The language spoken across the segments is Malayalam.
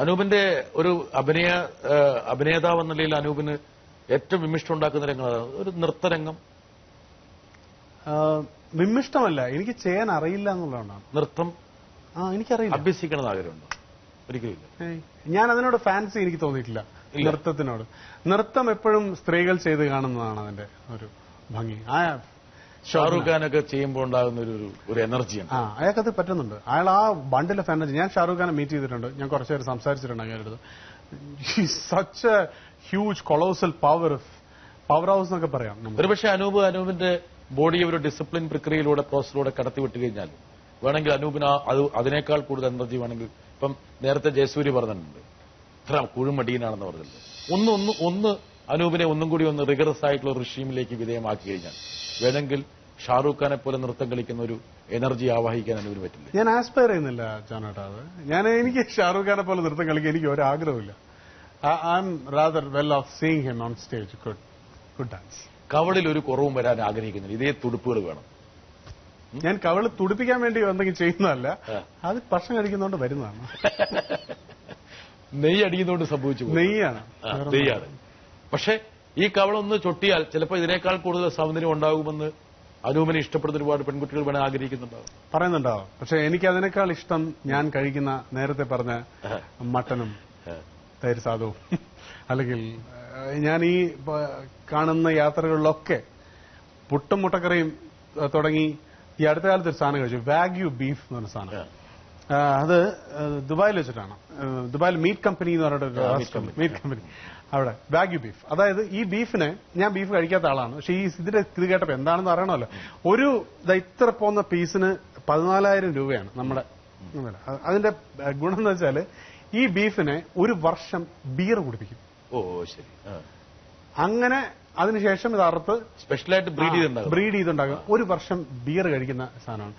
അനൂപിന്റെ ഒരു അഭിനേതാവ് എന്ന നിലയിൽ അനൂപിന് ഏറ്റവും വിമിഷ്ടം ഉണ്ടാക്കുന്ന രംഗം ഒരു നൃത്തരംഗം. വിമിഷ്ടമല്ല, എനിക്ക് ചെയ്യാൻ അറിയില്ല എന്നുള്ളതാണ്. നൃത്തം എനിക്കറിയില്ല. അഭ്യസിക്കണമെന്ന് ആഗ്രഹമുണ്ടോ? ഒരിക്കലില്ല. ഞാൻ അതിനോട് ഫാൻസി എനിക്ക് തോന്നിയിട്ടില്ല. നൃത്തത്തിനോട്. നൃത്തം എപ്പോഴും സ്ത്രീകൾ ചെയ്ത് കാണുന്നതാണ് അതിന്റെ ഒരു ഭംഗി. ഷാറൂഖ് ഖാനൊക്കെ ചെയ്യുമ്പോൾ ഉണ്ടാകുന്ന ഒരു എനർജിയാണ്. അയാൾക്കത് പറ്റുന്നുണ്ട്. അയാൾ ആ ബണ്ടിൽ ഓഫ് എനർജി. ഞാൻ ഷാറൂഖ് ഖാനെ മീറ്റ് ചെയ്തിട്ടുണ്ട്. ഞാൻ കുറച്ചുപേർ സംസാരിച്ചിട്ടുണ്ട് അങ്ങനെടുത്ത്. Such a huge colossal powerhouse എന്നൊക്കെ പറയാം. ഒരുപക്ഷെ അനൂപിന്റെ ബോഡി ഒരു ഡിസിപ്ലിൻ പ്രക്രിയയിലൂടെ പ്രോസസ്സിലൂടെ കടത്തിവിട്ട് കഴിഞ്ഞാൽ വേണമെങ്കിൽ അനൂപിന് അതിനേക്കാൾ കൂടുതൽ എനർജി വേണമെങ്കിൽ ഇപ്പം നേരത്തെ ജയസൂര്യ പറഞ്ഞിട്ടുണ്ട് ഇത്ര കുഴുമടിയനാണെന്ന് പറഞ്ഞിട്ടുണ്ട്. ഒന്ന് അനൂപിനെ ഒന്നും കൂടി ഒന്ന് റിഗറസ് ആയിട്ടുള്ള റിഷീമിലേക്ക് വിധേയമാക്കി കഴിഞ്ഞാൽ വേണമെങ്കിൽ ഷാറൂഖ് ഖാനെ പോലെ നൃത്തം കളിക്കുന്ന ഒരു എനർജി ആവാഹിക്കാൻ അനൂപിന് പറ്റില്ല. ഞാൻ ആസ്പയർ ചെയ്യുന്നില്ല ജോണേട്ടാ. എനിക്ക് ഷാറൂഖ് ഖാനെ പോലെ നൃത്തം കളിക്കാൻ എനിക്ക് ഒരാഗ്രഹമില്ല. I am rather well off seeing him on stage. Good dance. കവളിൽ ഒരു കുറവും വരാൻ ആഗ്രഹിക്കുന്നില്ല. ഇതേ തുടുപ്പുകൾ വേണം. ഞാൻ കവള് തുടിപ്പിക്കാൻ വേണ്ടി എന്തെങ്കിലും ചെയ്യുന്നതല്ല, അത് ഭക്ഷണം കഴിക്കുന്നതുകൊണ്ട് വരുന്നതാണ്. നെയ്യ് അടിക്കുന്നതുകൊണ്ട് സംഭവിച്ചു. നെയ്യാണ്. പക്ഷെ ഈ കവളൊന്ന് ചൊട്ടിയാൽ ചിലപ്പോൾ ഇതിനേക്കാൾ കൂടുതൽ സൗന്ദര്യം ഉണ്ടാകുമെന്ന് അനൂപിനെ ഇഷ്ടപ്പെടുന്ന ഒരുപാട് പെൺകുട്ടികൾ വേണേൽ ആഗ്രഹിക്കുന്നുണ്ടാവും, പറയുന്നുണ്ടാവും. പക്ഷെ എനിക്ക് അതിനേക്കാൾ ഇഷ്ടം ഞാൻ കഴിക്കുന്ന നേരത്തെ പറഞ്ഞ മട്ടനും തൈര് സാധവും, അല്ലെങ്കിൽ ഞാൻ ഈ കാണുന്ന യാത്രകളിലൊക്കെ പുട്ടും മുട്ടക്കറിയും തുടങ്ങി ഈ അടുത്ത കാലത്ത് ഒരു സാധനം കഴിച്ചു, വാഗ്യു ബീഫ് എന്ന് പറഞ്ഞ സാധനം. അത് ദുബായിൽ വെച്ചിട്ടാണ്. ദുബായിൽ മീറ്റ് കമ്പനി എന്ന് പറഞ്ഞിട്ട് മീറ്റ് കമ്പനി, അവിടെ വാഗ്യു ബീഫ്. അതായത് ഈ ബീഫിനെ, ഞാൻ ബീഫ് കഴിക്കാത്ത ആളാണ്, പക്ഷെ ഈ ഇതിന്റെ ഇത് കേട്ടപ്പോ എന്താണെന്ന് അറിയണമല്ലോ. ഒരു ഇത്ര പോകുന്ന പീസിന് 14,000 രൂപയാണ് നമ്മുടെ. അതിന്റെ ഗുണം എന്ന് വെച്ചാൽ ഈ ബീഫിനെ ഒരു വർഷം ബിയർ കുടിപ്പിക്കും. ഓ ശരി. അങ്ങനെ അതിനുശേഷം ഇത് അറുത്ത് സ്പെഷ്യലായിട്ട് ബ്രീഡ് ചെയ്തുണ്ടാകും. ഒരു വർഷം ബിയർ കഴിക്കുന്ന സാധനമാണ്.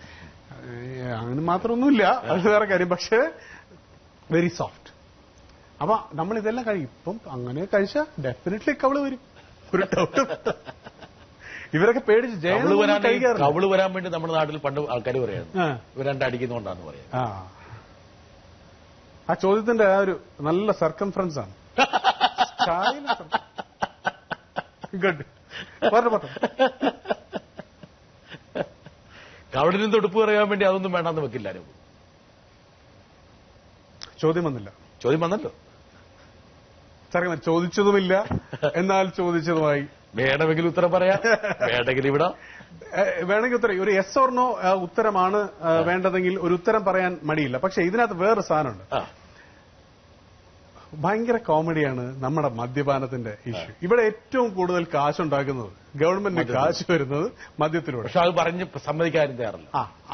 അങ്ങനെ മാത്രമൊന്നുമില്ല, അത് വേറെ കാര്യം. പക്ഷേ വെരി സോഫ്റ്റ്. അപ്പൊ നമ്മൾ ഇതെല്ലാം കഴിക്കും. ഇപ്പം അങ്ങനെ കഴിച്ചാൽ ഡെഫിനറ്റ്ലി കവള് വരും. ഒരു ഡൗട്ട്. ഇവരൊക്കെ പേടിച്ച് കവള് വരാൻ വേണ്ടി നമ്മുടെ നാട്ടിൽ പണ്ട് ആൾക്കാർ പറയാം ഇവരണ്ടടിക്കുന്നോണ്ടാന്ന് പറയാം. ആ ചോദ്യത്തിന്റെ ആ ഒരു നല്ല സർക്കംഫറൻസ് ആണ്. ഗുഡ്. കവളിനും തൊടുപ്പ് പറയാൻ വേണ്ടി അതൊന്നും വേണ്ടെന്ന് വെക്കില്ല. ചോദ്യം വന്നില്ല. ചോദ്യം വന്നല്ലോ. ചോദിച്ചതുമില്ല, എന്നാൽ ചോദിച്ചതുമായി. വേണമെങ്കിൽ ഉത്തരം പറയാം, വേണമെങ്കിൽ ഇവിടെ വേണമെങ്കിൽ ഉത്തരം ഒരു യെസ് ഓർ നോ ഉത്തരമാണ് വേണ്ടതെങ്കിൽ ഒരു ഉത്തരം പറയാൻ മടിയില്ല. പക്ഷെ ഇതിനകത്ത് വേറെ സാധനമുണ്ട്. ഭയങ്കര കോമഡിയാണ് നമ്മുടെ മദ്യപാനത്തിന്റെ ഇഷ്യൂ. ഇവിടെ ഏറ്റവും കൂടുതൽ കാശുണ്ടാക്കുന്നത്, ഗവൺമെന്റിന് കാശ് വരുന്നത് മദ്യത്തിലൂടെ. പക്ഷെ അത് പറഞ്ഞ് സമ്മതിക്കാനും തയ്യാറില്ല.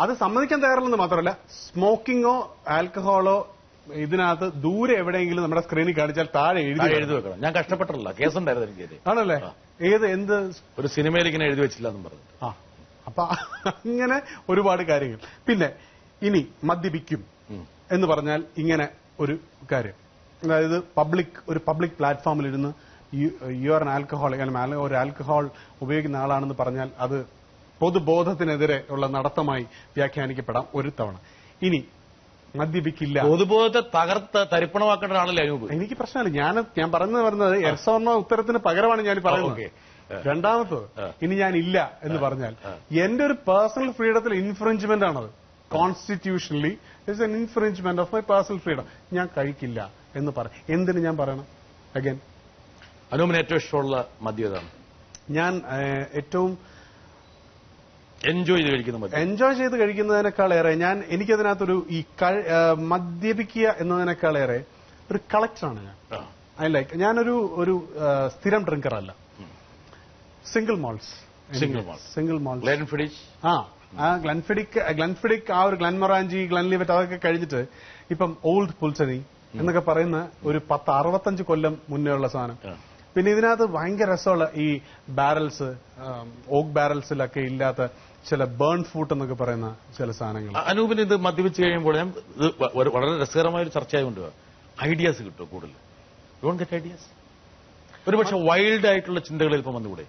അത് സമ്മതിക്കാൻ തയ്യാറില്ലെന്ന് മാത്രമല്ല, സ്മോക്കിങ്ങോ ആൽക്കഹോളോ ഇതിനകത്ത് ദൂരെ എവിടെയെങ്കിലും നമ്മുടെ സ്ക്രീനിൽ കാണിച്ചാൽ താഴെ എഴുതി വെക്കണം. ഞാൻ കഷ്ടപ്പെട്ടില്ല, കേസുണ്ടായിരുന്നു എനിക്ക്. ആണല്ലേ? എന്ത് ഒരു സിനിമയിൽ ഇങ്ങനെ എഴുതി വെച്ചില്ല എന്നും പറഞ്ഞു. അപ്പൊ ഇങ്ങനെ ഒരുപാട് കാര്യങ്ങൾ. പിന്നെ ഇനി മദ്യപിക്കും എന്ന് പറഞ്ഞാൽ ഇങ്ങനെ ഒരു കാര്യം, അതായത് ഒരു പബ്ലിക് പ്ലാറ്റ്ഫോമിലിരുന്ന് യു ആർ ആൻ ആൽക്കഹോളിക്, അല്ലെങ്കിൽ ഒരു ആൽക്കഹോൾ ഉപയോഗിക്കുന്ന ആളാണെന്ന് പറഞ്ഞാൽ അത് പൊതുബോധത്തിനെതിരെ ഉള്ള നടത്തമായി വ്യാഖ്യാനിക്കപ്പെടാം ഒരു തവണ. ഇനി മദ്യപിക്കില്ല, പൊതുബോധത്തെ തകർത്ത് തരിപ്പണമാക്കേണ്ട ആളല്ലേ അനൂപ്? എനിക്ക് പ്രശ്നമില്ല. ഞാൻ പറഞ്ഞത് എർസോർണ ഉത്തരത്തിന് പകരമാണ് ഞാൻ പറയുന്നത്. രണ്ടാമത്തത്, ഇനി ഞാൻ ഇല്ല എന്ന് പറഞ്ഞാൽ എന്റെ ഒരു പേഴ്സണൽ ഫ്രീഡത്തിൽ ഇൻഫ്രിഞ്ച്മെന്റ് ആണത്. Constitutionally it's an infringement of my personal freedom. ഞാൻ കഴിക്കില്ല എന്ന് പറയും. എന്തിന് ഞാൻ പറയണം? അഗൈൻ, അനൂപിന് ഏറ്റവും ഇഷ്ടമുള്ള മദ്യം? ഞാൻ ഏറ്റവും എൻജോയ് ചെയ്ത് കഴിക്കുന്നതിനേക്കാളേറെ എനിക്കതിനകത്തൊരു ഈ മദ്യപിക്കുക എന്നതിനേക്കാളേറെ ഒരു കളക്ടറാണ് ഞാൻ. ഞാനൊരു സ്ഥിരം ഡ്രിങ്കർ അല്ല. Single moles. ഗ്ലൻഫിഡിക്, ആ ഒരു ഗ്ലൻമൊറാഞ്ചി, ഗ്ലൻലിവറ്റ് അതൊക്കെ കഴിഞ്ഞിട്ട് ഇപ്പം ഓൾഡ് പുൽസനി എന്നൊക്കെ പറയുന്ന ഒരു 65 കൊല്ലം മുന്നേ ഉള്ള സാധനം. പിന്നെ ഇതിനകത്ത് ഭയങ്കര രസമുള്ള ഈ ബാരൽസ്, ഓക്ക് ബാരൽസിലൊക്കെ ഇല്ലാത്ത ചില ബേൺ ഫൂട്ട് എന്നൊക്കെ പറയുന്ന ചില സാധനങ്ങൾ. അനൂപിന് ഇത് മദ്യപിച്ച് കഴിയുമ്പോൾ വളരെ രസകരമായ ഒരു ചർച്ചയായതുകൊണ്ട് ഐഡിയാസ് കിട്ടും കൂടുതൽ. Don't get ideas. ഒരു പക്ഷെ വൈൽഡ് ആയിട്ടുള്ള ചിന്തകളിൽ ഇപ്പം വന്നുകൂടെ?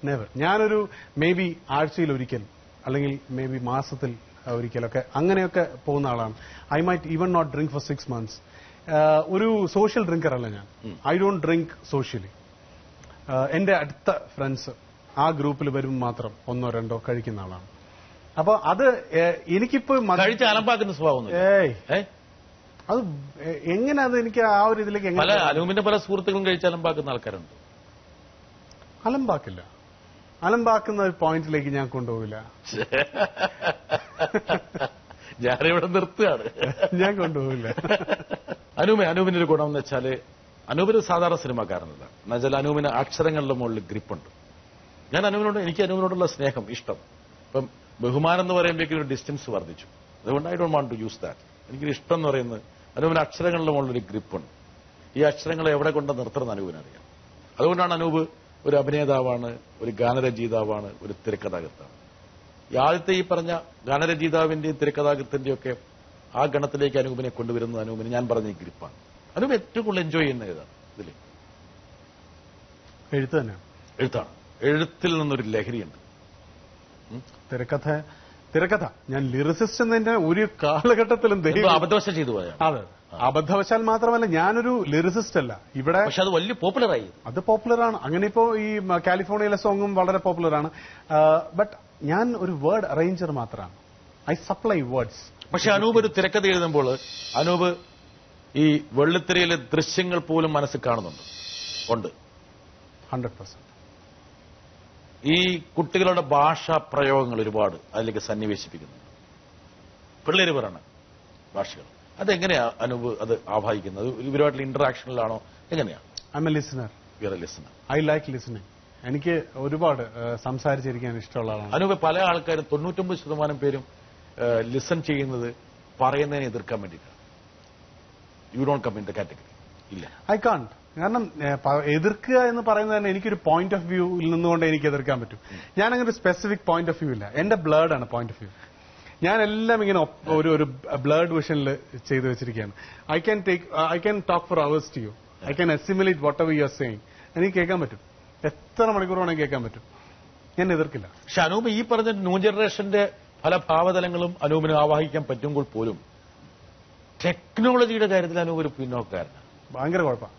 നെവർ. ഞാനൊരു മേ ബി ആഴ്ചയിൽ ഒരിക്കൽ, അല്ലെങ്കിൽ മേ ബി മാസത്തിൽ ഒരിക്കലൊക്കെ അങ്ങനെയൊക്കെ പോകുന്ന ആളാണ്. I might even not drink for 6 months. ഒരു സോഷ്യൽ ഡ്രിങ്കർ അല്ല ഞാൻ. I don't drink socially. എന്റെ അടുത്ത ഫ്രണ്ട്സ് ആ ഗ്രൂപ്പിൽ വരുമ്പോൾ മാത്രം 1 or 2 കഴിക്കുന്ന ആളാണ്. അപ്പൊ അത് എനിക്കിപ്പോ കഴിച്ച് അലമ്പാക്കുന്ന സ്വഭാവം അത് എങ്ങനെ അത് എനിക്ക് ആ ഒരു ഇതിലേക്ക് പല അനൂപിന്റെ പല സുഹൃത്തുക്കളും കഴിച്ച് അലമ്പാക്കുന്ന ആൾക്കാരുണ്ട്. അലമ്പാക്കുന്ന ഒരു പോയിന്റിലേക്ക് ഞാൻ കൊണ്ടുപോകില്ല. ഞാനിവിടെ നിർത്തുകയാണ്. ഞാൻ കൊണ്ടുപോകില്ല. അനൂപിന്റെ ഒരു ഗുണം എന്ന് വെച്ചാല് അനൂപിന് സാധാരണ സിനിമാക്കാരനല്ല. എന്നുവെച്ചാൽ അനൂപിന് അക്ഷരങ്ങളുടെ മുകളിൽ ഗ്രിപ്പുണ്ട്. എനിക്ക് അനൂപിനോടുള്ള സ്നേഹം, ഇഷ്ടം, ഇപ്പം ബഹുമാനം എന്ന് പറയുമ്പോഴേക്കും ഒരു ഡിസ്റ്റൻസ് വർദ്ധിച്ചു. അതുകൊണ്ട് I don't want to use that. എനിക്കൊരു ഇഷ്ടം എന്ന് പറയുന്നത് അനൂപിന് അക്ഷരങ്ങളുടെ മുകളിലൊരു ഗ്രിപ്പുണ്ട്. ഈ അക്ഷരങ്ങളെ എവിടെ കൊണ്ട് നിർത്തണമെന്ന് അനൂപിനറിയാം. അതുകൊണ്ടാണ് അനൂപ് ഒരു അഭിനേതാവാണ്, ഒരു ഗാനരചയിതാവാണ്, ഒരു തിരക്കഥാകൃത്താണ്. ഈ ആദ്യത്തെ ഈ പറഞ്ഞ ഗാനരചയിതാവിന്റെയും തിരക്കഥാകൃത്തിന്റെയും ഒക്കെ ആ ഗണത്തിലേക്ക് അനൂപിനെ കൊണ്ടുവരുന്നത് അനൂപിന് ഞാൻ പറഞ്ഞ ഈ ഗ്രിപ്പാണ്. അനൂപ് ഏറ്റവും കൂടുതൽ എൻജോയ് ചെയ്യുന്ന ഏതാണ് ഇതില്? എഴുത്താണ്. എഴുത്തിൽ നിന്നൊരു ലഹരിയുണ്ട്. തിരക്കഥ ഞാൻ ലിറിസിസ്റ്റ് എന്നതിന്റെ ഒരു കാലഘട്ടത്തിലും അബദ്ധവശാൽ ചെയ്തു പോയാ. അതെ, അബദ്ധവശാൽ മാത്രമല്ല, ഞാനൊരു ലിറിസിസ്റ്റ് അല്ല ഇവിടെ. പക്ഷെ അത് വലിയ പോപ്പുലറായി. അത് പോപ്പുലറാണ്. അങ്ങനെ ഇപ്പോ ഈ കാലിഫോർണിയയിലെ സോങ്ങും വളരെ പോപ്പുലറാണ്. ബട്ട് ഞാൻ ഒരു വേർഡ് അറേഞ്ചർ മാത്രമാണ്. I supply words. പക്ഷെ അനൂപ് ഒരു തിരക്കഥ എഴുതുമ്പോൾ അനൂപ് ഈ വെള്ളിത്തിരയിലെ ദൃശ്യങ്ങൾ പോലും മനസ്സിൽ കാണുന്നുണ്ട്. 100%. ഈ കുട്ടികളുടെ ഭാഷാ പ്രയോഗങ്ങൾ ഒരുപാട് അതിലേക്ക് സന്നിവേശിപ്പിക്കുന്നുണ്ട്. പിള്ളേര് പറയണ ഭാഷകൾ അതെങ്ങനെയാ അനൂപ് അത് ആവാഹിക്കുന്നത്? ഇവരുമായിട്ടുള്ള ഇന്ററാക്ഷനിലാണോ? എങ്ങനെയാ? I M A listener. I like listening. എനിക്ക് ഒരുപാട് സംസാരിച്ചിരിക്കാൻ ഇഷ്ടമുള്ള ആളാണ്. അനൂപ് പല ആൾക്കാരും 99% പേരും ലിസൺ ചെയ്യുന്നത് പറയുന്നതിനെ എതിർക്കാൻ വേണ്ടിയിട്ടാണ്. You don't come in the category. ഇല്ല, ഐ കാണ്ട്. കാരണം എതിർക്കുക എന്ന് പറയുന്നത് തന്നെ എനിക്കൊരു പോയിന്റ് ഓഫ് വ്യൂവിൽ നിന്നുകൊണ്ട് എനിക്ക് എതിർക്കാൻ പറ്റും. ഞാൻ അങ്ങനെ ഒരു സ്പെസിഫിക് പോയിന്റ് ഓഫ് വ്യൂ ഇല്ല. എന്റെ ബ്ലഡാണ് പോയിന്റ് ഓഫ് വ്യൂ. ഞാൻ എല്ലാം ഇങ്ങനെ ഒരു ബ്ലഡ് വിഷനിൽ ചെയ്തു വെച്ചിരിക്കുകയാണ്. I can talk for hours to you. I can assimilate whatever you are saying. എനിക്ക് കേൾക്കാൻ പറ്റും. എത്ര മണിക്കൂർ വേണമെങ്കിൽ കേൾക്കാൻ പറ്റും. ഞാൻ എതിർക്കില്ല. പക്ഷെ അനൂപ് ഈ പറഞ്ഞ ന്യൂ ജനറേഷന്റെ പല ഭാവതലങ്ങളും അനൂപിന് ആവാഹിക്കാൻ പറ്റുമ്പോൾ പോലും ടെക്നോളജിയുടെ കാര്യത്തിൽ അനൂപ് ഒരു പിന്നോക്കാരനാണ്. ഭയങ്കര കുഴപ്പമാണ്.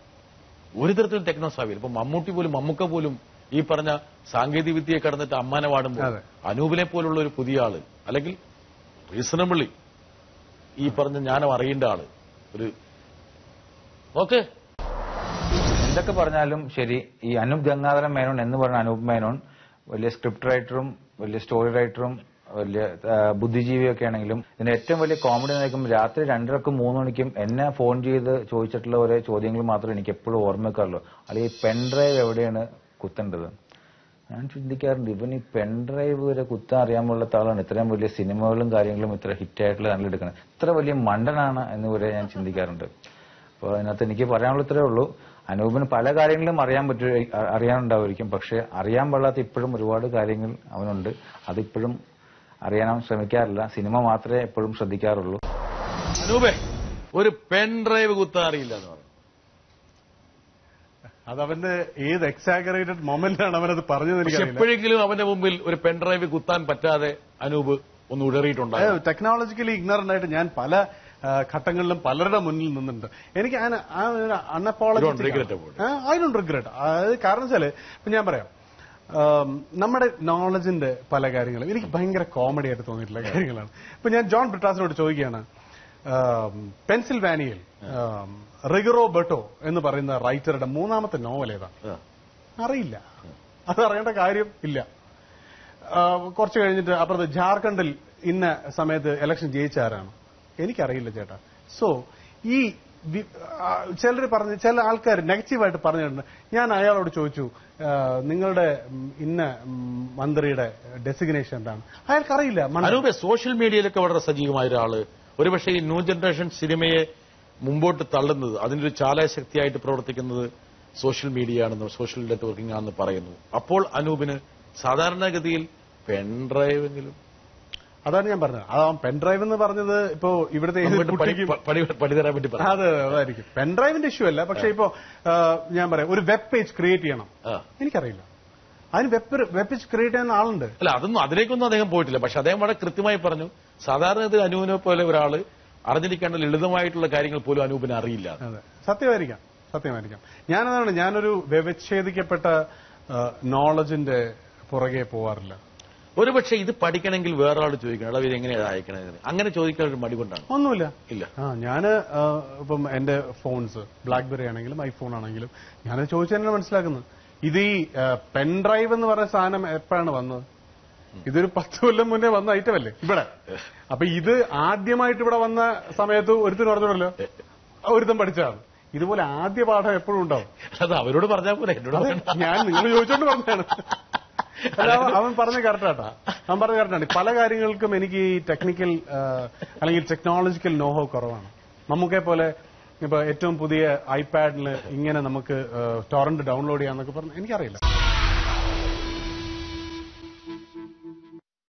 ഒരു തരത്തിലും ടെക്നോസാവില്ല. ഇപ്പൊ മമ്മൂക്ക പോലും ഈ പറഞ്ഞ സാങ്കേതിക വിദ്യയെ കടന്നിട്ട് അമ്മാനെ പാടുമ്പോൾ അനൂപിനെ പോലുള്ള ഒരു പുതിയ ആള്, അല്ലെങ്കിൽ റീസണബിളി ഈ പറഞ്ഞ ജ്ഞാനം അറിയേണ്ട ആള് ഒരു ഓക്കെ എന്തൊക്കെ പറഞ്ഞാലും ശരി, ഈ അനൂപ് ഗംഗാധരൻ മേനോൻ എന്ന് പറഞ്ഞ അനൂപ് മേനോൻ വലിയ സ്ക്രിപ്റ്റ് റൈറ്ററും വലിയ സ്റ്റോറി റൈറ്ററും വലിയ ബുദ്ധിജീവിയൊക്കെ ആണെങ്കിലും ഇതിന്റെ ഏറ്റവും വലിയ കോമഡി നോക്കുമ്പോൾ രാത്രി 2:30ക്കും 3 മണിക്കും എന്നെ ഫോൺ ചെയ്ത് ചോദിച്ചിട്ടുള്ള ഓരോ ചോദ്യങ്ങൾ മാത്രമേ എനിക്ക് എപ്പോഴും ഓർമ്മക്കാറുള്ളൂ. അല്ലെങ്കിൽ പെൻഡ്രൈവ് എവിടെയാണ് കുത്തേണ്ടത്? ഞാൻ ചിന്തിക്കാറുണ്ട്, ഇവൻ ഈ പെൻഡ്രൈവ് വരെ കുത്താൻ അറിയാൻ പാടുള്ള ആളാണ് ഇത്രയും വലിയ സിനിമകളും കാര്യങ്ങളും ഇത്ര ഹിറ്റായിട്ടുള്ള കണ്ടെടുക്കുന്നത്. ഇത്ര വലിയ മണ്ടനാണ് എന്ന് വരെ ഞാൻ ചിന്തിക്കാറുണ്ട്. അപ്പോൾ അതിനകത്ത് എനിക്ക് പറയാനുള്ള ഇത്രയേ ഉള്ളൂ. അനൂപിന് പല കാര്യങ്ങളും അറിയാനുണ്ടാവുമായിരിക്കും. പക്ഷെ അറിയാൻ പാടാത്ത ഇപ്പോഴും ഒരുപാട് കാര്യങ്ങൾ അവനുണ്ട്. അതിപ്പോഴും അറിയാൻ ശ്രമിക്കാറില്ല. സിനിമ മാത്രമേ എപ്പോഴും ശ്രദ്ധിക്കാറുള്ളൂ. അനൂപേ, ഒരു പെൻഡ്രൈവ് കുത്താൻ അറിയില്ല എന്ന് പറഞ്ഞു. അതവന്റെ ഏത് എക്സാഗറേറ്റഡ് മൊമെന്റാണ് അവനത് പറഞ്ഞത്? എപ്പോഴെങ്കിലും അവന്റെ മുമ്പിൽ ഒരു പെൻഡ്രൈവ് കുത്താൻ പറ്റാതെ അനൂപ് ഒന്ന് ഉടറിയിട്ടുണ്ടായിരുന്നു. ടെക്നോളജിക്കലി ഇഗ്നറന്റ് ആയിട്ട് ഞാൻ പല ഘട്ടങ്ങളിലും പലരുടെ മുന്നിൽ നിന്നുണ്ട്. എനിക്ക് അൺഅപ്പോളജറ്റിക് ഐ ഡോണ്ട് റിഗ്രറ്റ്. കാരണം വെച്ചാല് ഇപ്പൊ ഞാൻ പറയാം, നമ്മുടെ നോളജിന്റെ പല കാര്യങ്ങളും എനിക്ക് ഭയങ്കര കോമഡി ആയിട്ട് തോന്നിയിട്ടുള്ള കാര്യങ്ങളാണ്. ഇപ്പൊ ഞാൻ ജോൺ ബ്രിട്ടാസിനോട് ചോദിക്കുകയാണ്, പെൻസിൽവാനിയയിൽ റിഗറോ ബെട്ടോ എന്ന് പറയുന്ന റൈറ്ററുടെ 3ാമത്തെ നോവൽ ഏതാണ്? അറിയില്ല. അത് അറിയേണ്ട കാര്യം ഇല്ല. കുറച്ച് കഴിഞ്ഞിട്ട് അപ്പുറത്ത് ജാർഖണ്ഡിൽ ഇന്ന സമയത്ത് ഇലക്ഷൻ ജയിച്ചാരാണ്? എനിക്കറിയില്ല ചേട്ടാ. സോ ഈ ചില ആൾക്കാർ നെഗറ്റീവായിട്ട് പറഞ്ഞിട്ടുണ്ട്. ഞാൻ അയാളോട് ചോദിച്ചു, നിങ്ങളുടെ ഇന്ന മന്ത്രിയുടെ ഡെസിഗ്നേഷൻ എന്താണ്? അയാൾക്കറിയില്ല. അനൂപ് സോഷ്യൽ മീഡിയയിലൊക്കെ വളരെ സജീവമായ ഒരാള്. ഒരുപക്ഷെ ഈ ന്യൂ ജനറേഷൻ സിനിമയെ മുമ്പോട്ട് തള്ളുന്നത്, അതിന്റെ ഒരു ചാലകശക്തിയായിട്ട് പ്രവർത്തിക്കുന്നത് സോഷ്യൽ മീഡിയയാണെന്ന്, സോഷ്യൽ നെറ്റ്വർക്കിംഗ് ആണെന്ന് പറയുന്നു. അപ്പോൾ അനൂപിന് സാധാരണഗതിയിൽ പെൻഡ്രൈവെങ്കിലും, അതാണ് ഞാൻ പറഞ്ഞത്. ആ പെൻഡ്രൈവ് എന്ന് പറഞ്ഞത് ഇപ്പോ ഇവിടുത്തെ പഠിതരാൻ വേണ്ടി അതായിരിക്കും. പെൻഡ്രൈവിന്റെ ഇഷ്യൂ അല്ല. പക്ഷെ ഇപ്പോ ഞാൻ പറയാം, ഒരു വെബ് പേജ് ക്രിയേറ്റ് ചെയ്യണം, എനിക്കറിയില്ല. അതിന് വെബ് പേജ് ക്രിയേറ്റ് ചെയ്യുന്ന ആളുണ്ട്. അല്ല, അതിലേക്കൊന്നും അദ്ദേഹം പോയിട്ടില്ല. പക്ഷെ അദ്ദേഹം വളരെ കൃത്യമായി പറഞ്ഞു, സാധാരണ ഇത് അനൂപിനെ പോലെ ഒരാള് അറിഞ്ഞിരിക്കേണ്ട ലളിതമായിട്ടുള്ള കാര്യങ്ങൾ പോലും അനൂപിന് അറിയില്ല. അതെ, സത്യമായിരിക്കാം. ഞാനൊരു വ്യവച്ഛേദിക്കപ്പെട്ട നോളജിന്റെ പുറകെ പോവാറില്ല. ഒരുപക്ഷെ ഇത് പഠിക്കണമെങ്കിൽ വേറെ ആൾ ചോദിക്കണം, അളവ് എങ്ങനെയാണ് അയക്കണത്, അങ്ങനെ ചോദിക്കാൻ ഒരു മടി കൊണ്ടാണ്. ഒന്നുമില്ല. ഇല്ല. ഞാന് ഇപ്പം എന്റെ ഫോൺസ് ബ്ലാക്ക്ബെറി ആണെങ്കിലും ഐഫോൺ ആണെങ്കിലും ഞാനത് ചോദിച്ചതന്നെ മനസ്സിലാക്കുന്നത്. ഇത് ഈ പെൻ ഡ്രൈവ് എന്ന് പറഞ്ഞ സാധനം എപ്പോഴാണ് വന്നത്? ഇതൊരു 10 കൊല്ലം മുന്നേ വന്ന ഐറ്റം അല്ലേ ഇവിടെ. അപ്പൊ ഇത് ആദ്യമായിട്ട് ഇവിടെ വന്ന സമയത്ത് ഒരുത്തിന് പറഞ്ഞോളല്ലോ, ഒരുത്തം പഠിച്ചതാണ്. ഇതുപോലെ ആദ്യ പാഠം എപ്പോഴും ഉണ്ടാവും. അത് അവരോട് പറഞ്ഞാൽ പോലെ എന്നോട് ഞാൻ നിങ്ങൾ ചോദിച്ചോണ്ട് പറഞ്ഞാണ്. അവൻ പറഞ്ഞ കറക്റ്റാണ്. പല കാര്യങ്ങൾക്കും എനിക്ക് ഈ ടെക്നിക്കൽ അല്ലെങ്കിൽ ടെക്നോളജിക്കൽ നോഹോ കുറവാണ്. നമുക്കെ പോലെ ഇപ്പൊ ഏറ്റവും പുതിയ ഐപാഡിൽ ഇങ്ങനെ നമുക്ക് ടോറന്റ് ഡൗൺലോഡ് ചെയ്യാന്നൊക്കെ പറഞ്ഞ് എനിക്കറിയില്ല.